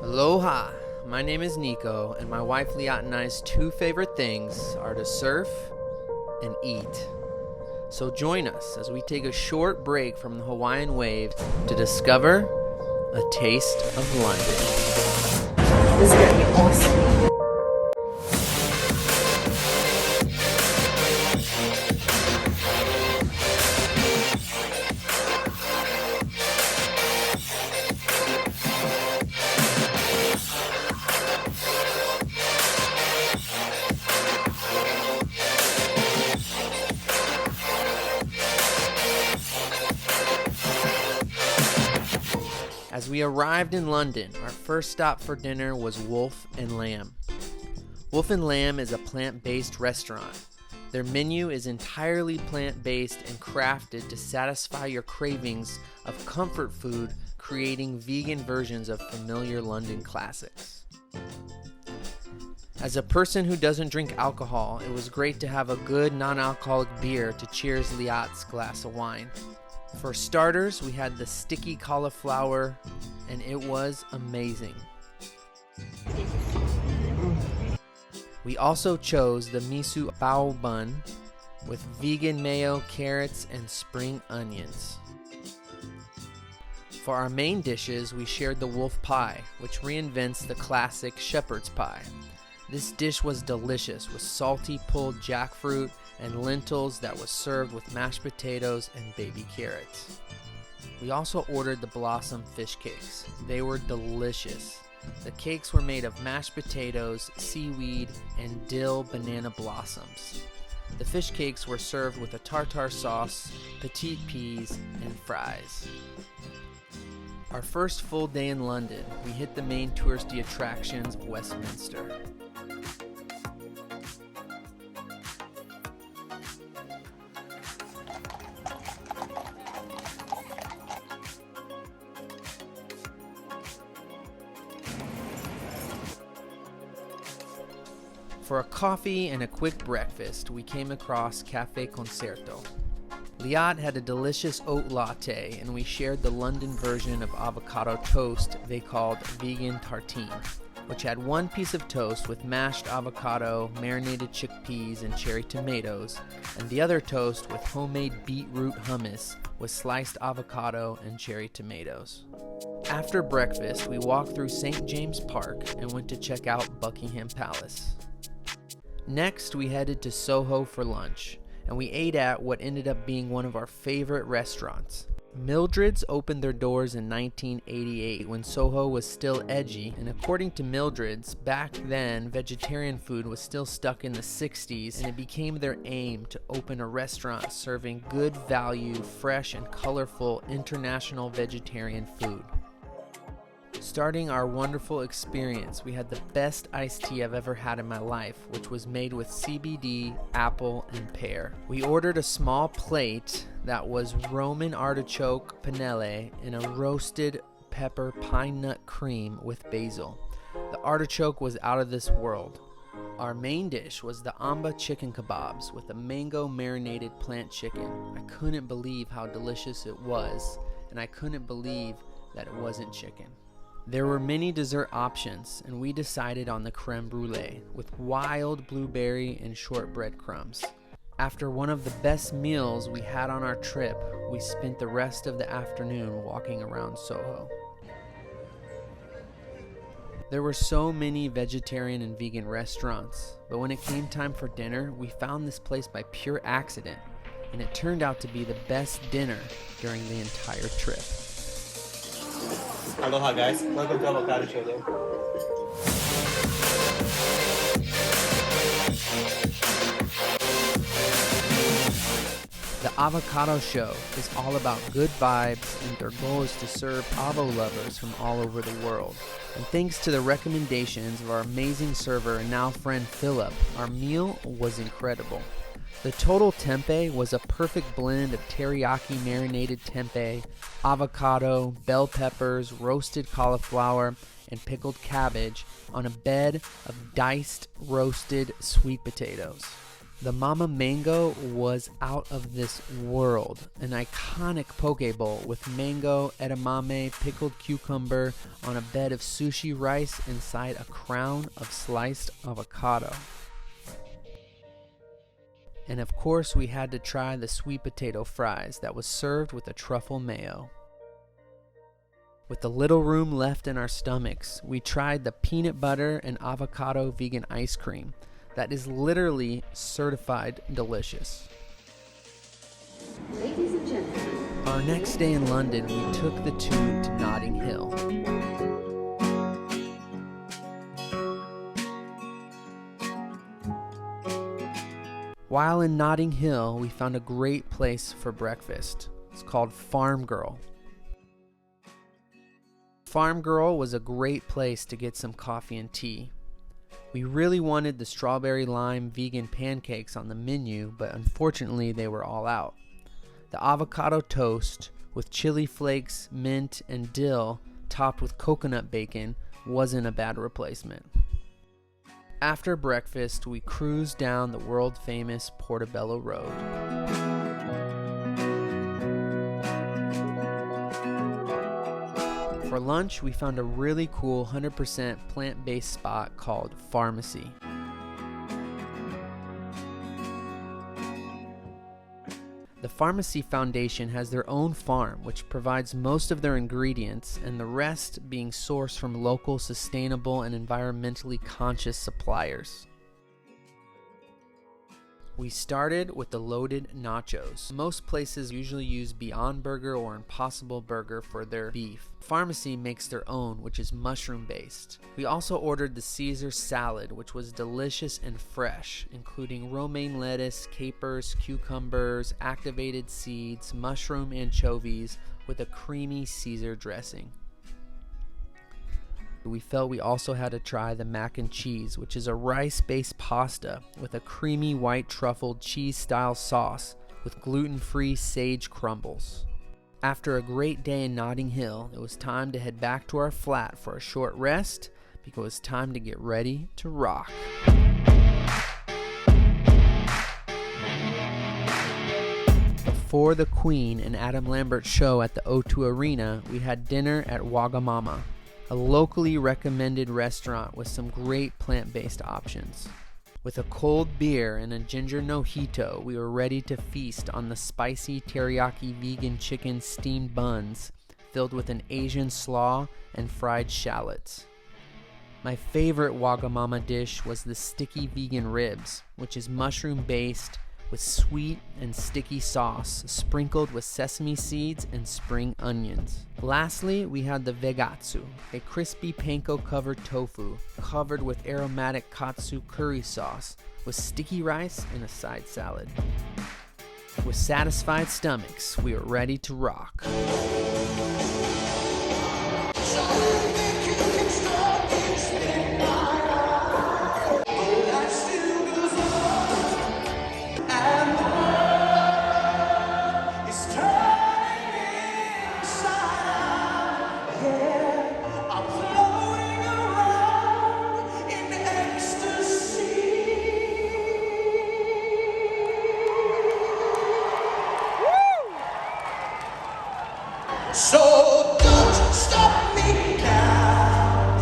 Aloha! My name is Niko, and my wife Liat and I's two favorite things are to surf and eat. So join us as we take a short break from the Hawaiian waves to discover a taste of London. This is gonna be awesome. As we arrived in London, our first stop for dinner was Wolf and Lamb. Wolf and Lamb is a plant-based restaurant. Their menu is entirely plant-based and crafted to satisfy your cravings of comfort food, creating vegan versions of familiar London classics. As a person who doesn't drink alcohol, it was great to have a good non-alcoholic beer to cheers Liat's glass of wine. For starters, we had the sticky cauliflower, and it was amazing. We also chose the miso bao bun with vegan mayo, carrots, and spring onions. For our main dishes, we shared the wolf pie, which reinvents the classic shepherd's pie. This dish was delicious with salty pulled jackfruit and lentils that was served with mashed potatoes and baby carrots. We also ordered the blossom fish cakes. They were delicious. The cakes were made of mashed potatoes, seaweed, and dill banana blossoms. The fish cakes were served with a tartare sauce, petite peas, and fries. Our first full day in London, we hit the main touristy attractions of Westminster. For a coffee and a quick breakfast, we came across Cafe Concerto. Liat had a delicious oat latte, and we shared the London version of avocado toast they called vegan tartine, which had one piece of toast with mashed avocado, marinated chickpeas, and cherry tomatoes, and the other toast with homemade beetroot hummus with sliced avocado and cherry tomatoes. After breakfast, we walked through St. James Park and went to check out Buckingham Palace. Next, we headed to Soho for lunch, and we ate at what ended up being one of our favorite restaurants. Mildred's opened their doors in 1988 when Soho was still edgy, and according to Mildred's, back then vegetarian food was still stuck in the 60s, and it became their aim to open a restaurant serving good value, fresh and colorful international vegetarian food. Starting our wonderful experience, we had the best iced tea I've ever had in my life, which was made with CBD, apple, and pear. We ordered a small plate that was Roman artichoke panelle and a roasted pepper pine nut cream with basil. The artichoke was out of this world. Our main dish was the amba chicken kebabs with a mango marinated plant chicken. I couldn't believe how delicious it was, and I couldn't believe that it wasn't chicken. There were many dessert options, and we decided on the creme brulee with wild blueberry and shortbread crumbs. After one of the best meals we had on our trip, we spent the rest of the afternoon walking around Soho. There were so many vegetarian and vegan restaurants, but when it came time for dinner, we found this place by pure accident, and it turned out to be the best dinner during the entire trip. Aloha guys, welcome to Avocado Show though. The Avocado Show is all about good vibes, and their goal is to serve avo lovers from all over the world. And thanks to the recommendations of our amazing server and now friend Philip, our meal was incredible. The total tempeh was a perfect blend of teriyaki marinated tempeh, avocado, bell peppers, roasted cauliflower, and pickled cabbage on a bed of diced roasted sweet potatoes. The Mama Mango was out of this world. An iconic poke bowl with mango, edamame, pickled cucumber on a bed of sushi rice inside a crown of sliced avocado. And of course, we had to try the sweet potato fries that was served with a truffle mayo. With the little room left in our stomachs, we tried the peanut butter and avocado vegan ice cream that is literally certified delicious. Ladies and gentlemen, Our next day in London, we took the tube to Notting Hill. While in Notting Hill, we found a great place for breakfast. It's called Farm Girl. Farm Girl was a great place to get some coffee and tea. We really wanted the strawberry lime vegan pancakes on the menu, but unfortunately they were all out. The avocado toast with chili flakes, mint, and dill topped with coconut bacon wasn't a bad replacement. After breakfast, we cruised down the world-famous Portobello Road. For lunch, we found a really cool 100% plant-based spot called Pharmacy. The Pharmacy Foundation has their own farm, which provides most of their ingredients, and the rest being sourced from local, sustainable, and environmentally conscious suppliers. We started with the loaded nachos. Most places usually use Beyond Burger or Impossible Burger for their beef. Pharmacy makes their own, which is mushroom based. We also ordered the Caesar salad, which was delicious and fresh, including romaine lettuce, capers, cucumbers, activated seeds, mushroom anchovies with a creamy Caesar dressing. We felt we also had to try the mac and cheese, which is a rice-based pasta with a creamy white truffled cheese-style sauce with gluten-free sage crumbles. After a great day in Notting Hill, it was time to head back to our flat for a short rest because it was time to get ready to rock. Before the Queen and Adam Lambert show at the O2 Arena, we had dinner at Wagamama, a locally recommended restaurant with some great plant-based options. With a cold beer and a ginger mojito, we were ready to feast on the spicy teriyaki vegan chicken steamed buns filled with an Asian slaw and fried shallots. My favorite Wagamama dish was the sticky vegan ribs, which is mushroom-based with sweet and sticky sauce sprinkled with sesame seeds and spring onions. Lastly, we had the vegatsu, a crispy panko-covered tofu covered with aromatic katsu curry sauce with sticky rice and a side salad. With satisfied stomachs, we are ready to rock. So don't stop me now.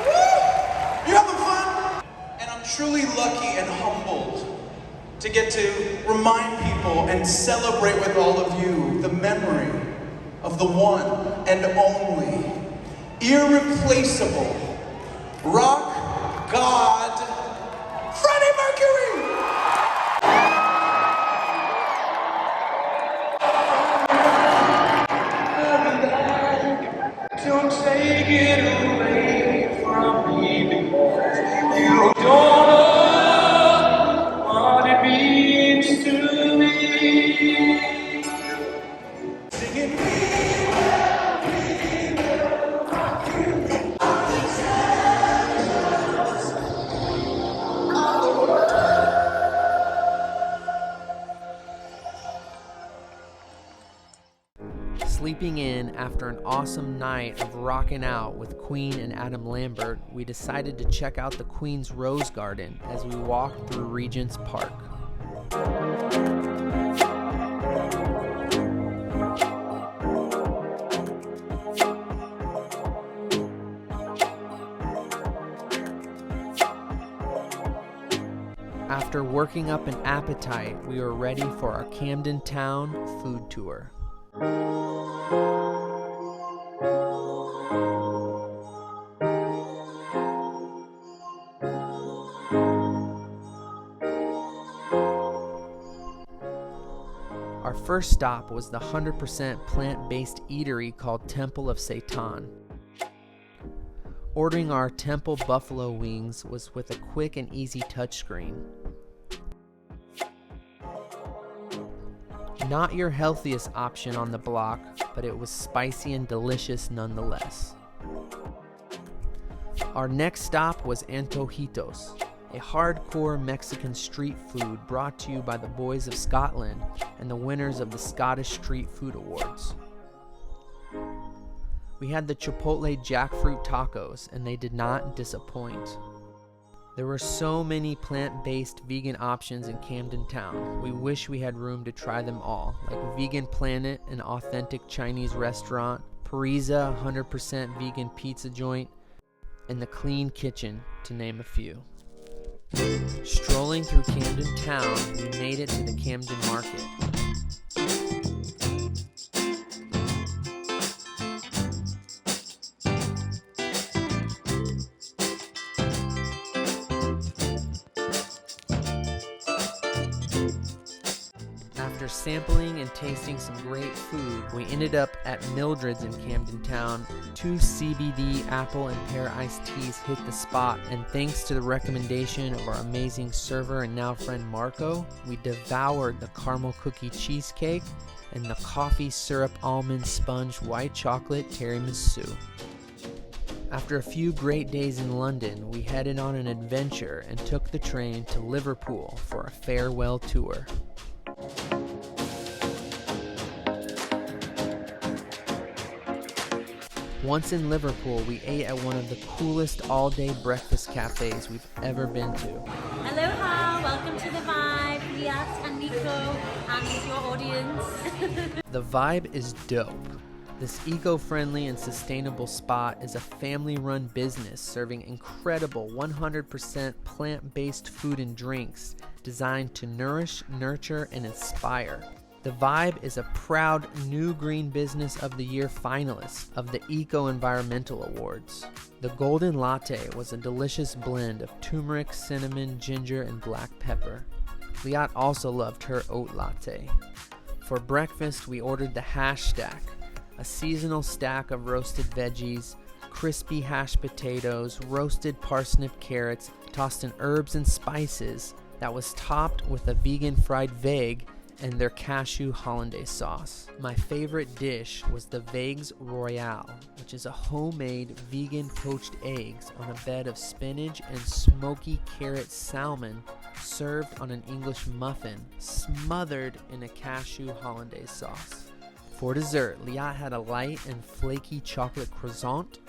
Woo! You having fun? And I'm truly lucky and humbled to get to remind people and celebrate with all of you the memory of the one and only, irreplaceable, rock god, Freddie Mercury! Don't take it away from me because you don't know what it means to me. Singing Sleeping in after an awesome night of rocking out with Queen+Adam Lambert, we decided to check out the Queen's Rose Garden as we walked through Regent's Park. After working up an appetite, we were ready for our Camden Town food tour. Our first stop was the 100% plant-based eatery called Temple of Seitan. Ordering our Temple buffalo wings was with a quick and easy touchscreen. Not your healthiest option on the block, but it was spicy and delicious nonetheless. Our next stop was Antojitos, a hardcore Mexican street food brought to you by the Boys of Scotland and the winners of the Scottish Street Food Awards. We had the Chipotle jackfruit tacos, and they did not disappoint. There were so many plant-based vegan options in Camden Town. We wish we had room to try them all, like Vegan Planet, an authentic Chinese restaurant, Pariza, 100% vegan pizza joint, and the Clean Kitchen, to name a few. Strolling through Camden Town, we made it to the Camden Market. After sampling and tasting some great food, we ended up at Mildred's in Camden Town. 2 CBD apple and pear iced teas hit the spot, and thanks to the recommendation of our amazing server and now friend Marco, we devoured the caramel cookie cheesecake and the coffee syrup almond sponge white chocolate tiramisu. After a few great days in London, we headed on an adventure and took the train to Liverpool for a farewell tour. Once in Liverpool, we ate at one of the coolest all-day breakfast cafes we've ever been to. Aloha, welcome to the Vibe, Liat and Niko, and your audience. The Vibe is dope. This eco-friendly and sustainable spot is a family-run business serving incredible 100% plant-based food and drinks designed to nourish, nurture, and inspire. The Vibe is a proud New Green Business of the Year finalist of the Eco-Environmental Awards. The Golden Latte was a delicious blend of turmeric, cinnamon, ginger, and black pepper. Liat also loved her oat latte. For breakfast, we ordered the Hash Stack, a seasonal stack of roasted veggies, crispy hashed potatoes, roasted parsnip carrots, tossed in herbs and spices that was topped with a vegan fried veg and their cashew hollandaise sauce. My favorite dish was the Vegs Royale, which is a homemade vegan poached eggs on a bed of spinach and smoky carrot salmon served on an English muffin, smothered in a cashew hollandaise sauce. For dessert, Liat had a light and flaky chocolate croissant,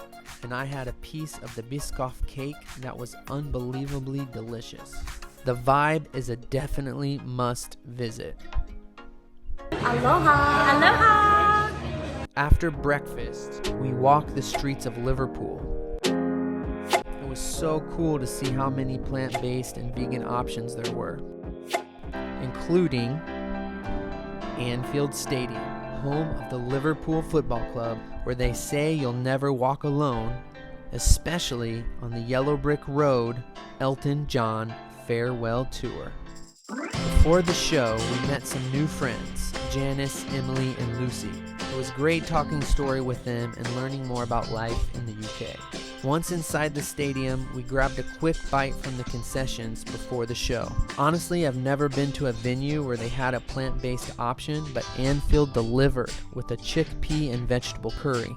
and I had a piece of the Biscoff cake that was unbelievably delicious. The Vibe is a definitely must visit. Aloha! Aloha! After breakfast, we walked the streets of Liverpool. It was so cool to see how many plant-based and vegan options there were, including Anfield Stadium, home of the Liverpool Football Club, where they say you'll never walk alone, especially on the yellow brick road Elton John farewell tour. Before the show, we met some new friends, Janice, Emily, and Lucy. It was great talking story with them and learning more about life in the UK. Once inside the stadium, we grabbed a quick bite from the concessions before the show. Honestly, I've never been to a venue where they had a plant-based option, but Anfield delivered with a chickpea and vegetable curry.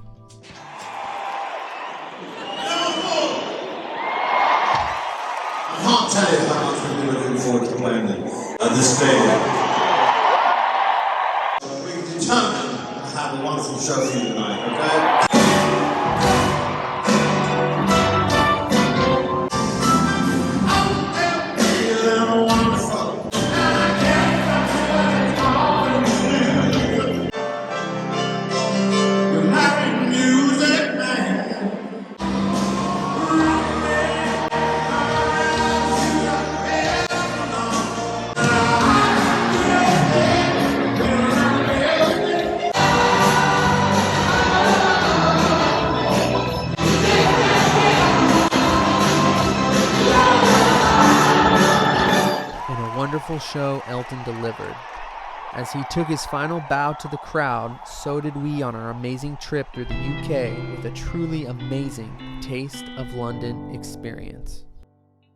I can't tell you how much we've been looking forward to playing at this stadium. We've determined to have a wonderful show for you tonight, okay? Wonderful show Elton delivered. As he took his final bow to the crowd, so did we on our amazing trip through the UK with a truly amazing Taste of London experience.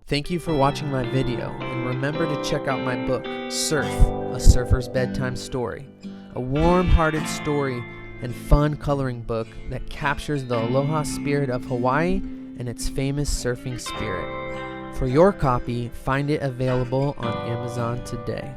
Thank you for watching my video, and remember to check out my book, Surf, A Surfer's Bedtime Story, a warm-hearted story and fun coloring book that captures the Aloha spirit of Hawaii and its famous surfing spirit. For your copy, find it available on Amazon today.